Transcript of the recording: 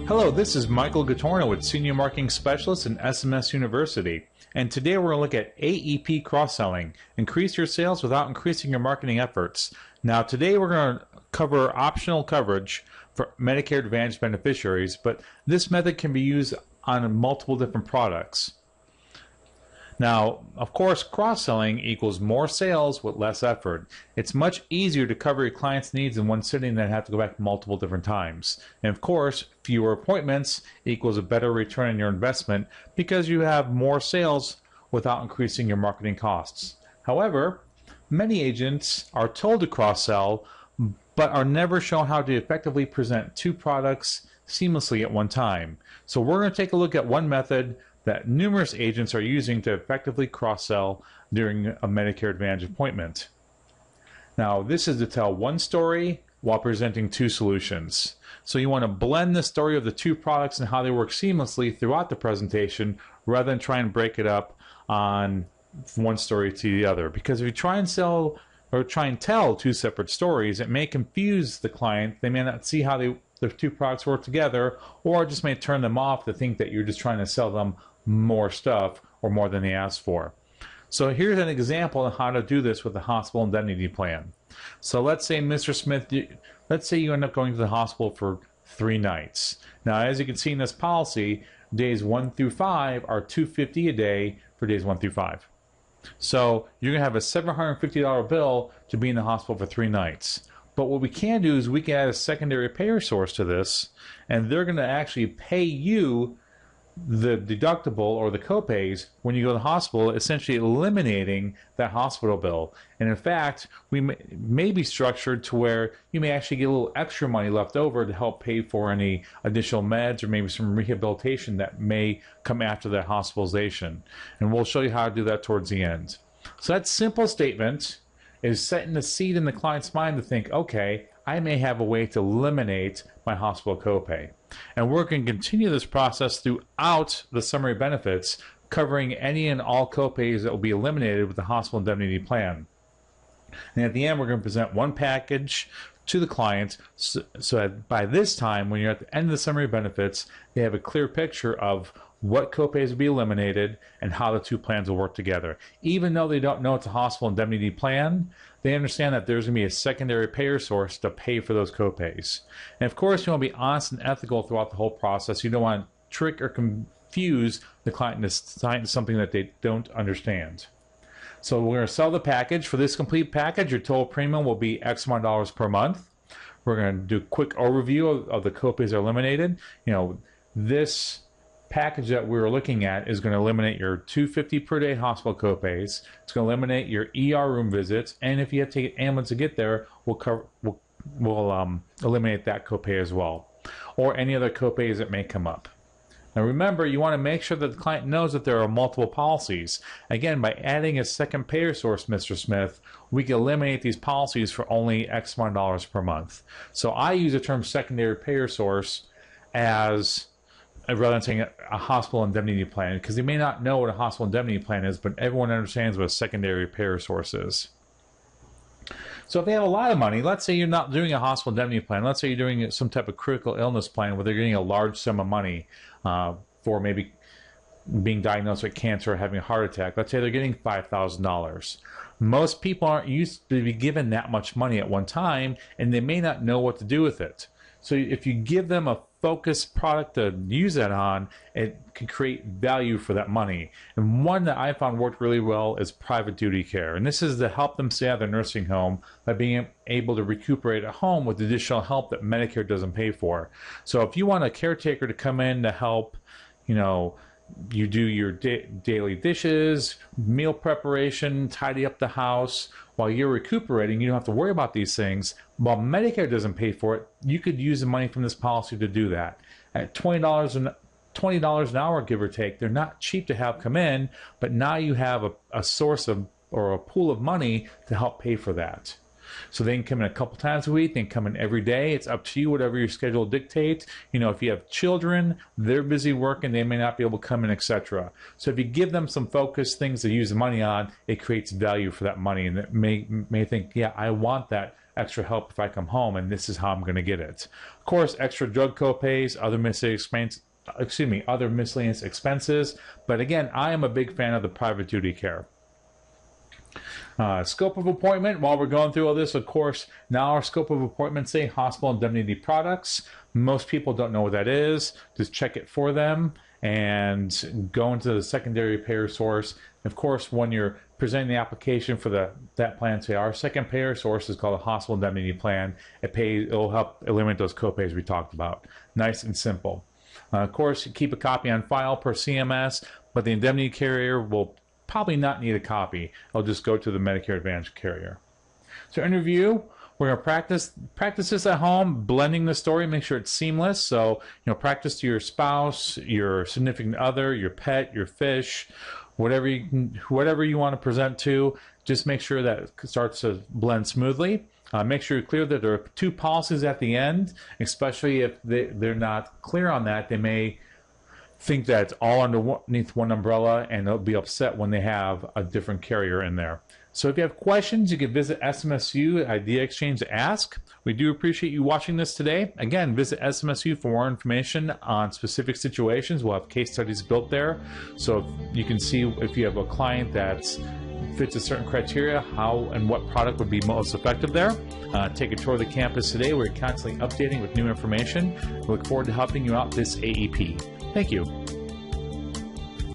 Hello, this is Michael Gatorno with Senior Marketing Specialist in SMS University. And today we're going to look at AEP cross-selling. Increase your sales without increasing your marketing efforts. Now today we're going to cover optional coverage for Medicare Advantage beneficiaries, but this method can be used on multiple different products. Now, of course, cross-selling equals more sales with less effort. It's much easier to cover your client's needs in one sitting than have to go back multiple different times. And of course, fewer appointments equals a better return on your investment because you have more sales without increasing your marketing costs. However, many agents are told to cross-sell, but are never shown how to effectively present two products seamlessly at one time. So we're going to take a look at one method that numerous agents are using to effectively cross-sell during a Medicare Advantage appointment. Now, this is to tell one story while presenting two solutions. So you want to blend the story of the two products and how they work seamlessly throughout the presentation rather than try and break it up on one story to the other. Because if you try and sell or try and tell two separate stories, it may confuse the client. They may not see how the two products work together, or it just may turn them off to think that you're just trying to sell them more stuff or more than they asked for. So here's an example of how to do this with the hospital indemnity plan. So let's say, Mr. Smith, let's say you end up going to the hospital for 3 nights. Now, as you can see in this policy, days 1 through 5 are $250 a day for days 1 through 5. So you're going to have a $750 bill to be in the hospital for 3 nights. But what we can do is we can add a secondary payer source to this, and they're going to actually pay you the deductible or the copays when you go to the hospital, essentially eliminating that hospital bill. And in fact, we may be structured to where you may actually get a little extra money left over to help pay for any additional meds or maybe some rehabilitation that may come after that hospitalization. And we'll show you how to do that towards the end. So that simple statement is setting the seed in the client's mind to think, okay, I may have a way to eliminate my hospital copay. And we're going to continue this process throughout the summary benefits, covering any and all copays that will be eliminated with the hospital indemnity plan. And at the end, we're going to present one package to the client so that by this time, when you're at the end of the summary benefits, they have a clear picture of what copays will be eliminated and how the two plans will work together. Even though they don't know it's a hospital indemnity plan, they understand that there's going to be a secondary payer source to pay for those copays. And of course, you want to be honest and ethical throughout the whole process. You don't want to trick or confuse the client into signing something that they don't understand. So we're going to sell the package. For this complete package, your total premium will be X amount of dollars per month. We're going to do a quick overview of the copays that are eliminated. You know, this package that we're looking at is going to eliminate your $250 per day hospital copays. It's going to eliminate your ER room visits, and if you have to take an ambulance to get there, we'll eliminate that copay as well, or any other copays that may come up. Now remember, you want to make sure that the client knows that there are multiple policies. Again, by adding a second payer source, Mr. Smith, we can eliminate these policies for only X amount of dollars per month. So I use the term secondary payer source as rather than saying a hospital indemnity plan, because they may not know what a hospital indemnity plan is, but everyone understands what a secondary payer source is. So if they have a lot of money, let's say you're not doing a hospital indemnity plan, let's say you're doing some type of critical illness plan where they're getting a large sum of money for maybe being diagnosed with cancer or having a heart attack. Let's say they're getting $5,000. Most people aren't used to be given that much money at one time, and they may not know what to do with it. So if you give them a focused product to use that on, it can create value for that money. And one that I found worked really well is private duty care. And this is to help them stay out of their nursing home by being able to recuperate at home with additional help that Medicare doesn't pay for. So if you want a caretaker to come in to help, you know, you do your daily dishes, meal preparation, tidy up the house. While you're recuperating, you don't have to worry about these things. While Medicare doesn't pay for it, you could use the money from this policy to do that. At $20 an hour, give or take, they're not cheap to have come in, but now you have a source of or a pool of money to help pay for that. So they can come in a couple times a week, they can come in every day. It's up to you, whatever your schedule dictates. You know, if you have children, they're busy working, they may not be able to come in, etc. So if you give them some focused things to use the money on, it creates value for that money, and it may think, yeah, I want that extra help if I come home, and this is how I'm going to get it. Of course, extra drug copays, other miscellaneous expenses. But again, I am a big fan of the private duty care. Scope of appointment, while we're going through all this, of course, now our scope of appointment say hospital indemnity products. Most people don't know what that is. Just check it for them and go into the secondary payer source. Of course, when you're presenting the application for that plan, say our second payer source is called a hospital indemnity plan. It'll help eliminate those copays we talked about. Nice and simple. Of course, keep a copy on file per CMS, but the indemnity carrier will probably not need a copy. It'll just go to the Medicare Advantage carrier. So in review, we're going to practice this at home, blending the story, make sure it's seamless. So, practice to your spouse, your significant other, your pet, your fish, whatever you want to present to. Just make sure that it starts to blend smoothly. Make sure you're clear that there are two policies at the end, especially if they're not clear on that. They may think that it's all underneath one umbrella, and they'll be upset when they have a different carrier in there. So if you have questions, you can visit SMSU Idea Exchange to ask. We do appreciate you watching this today. Again, visit SMSU for more information on specific situations. We'll have case studies built there, so you can see if you have a client that fits a certain criteria, how and what product would be most effective there. Take a tour of the campus today. We're constantly updating with new information. We look forward to helping you out this AEP. Thank you.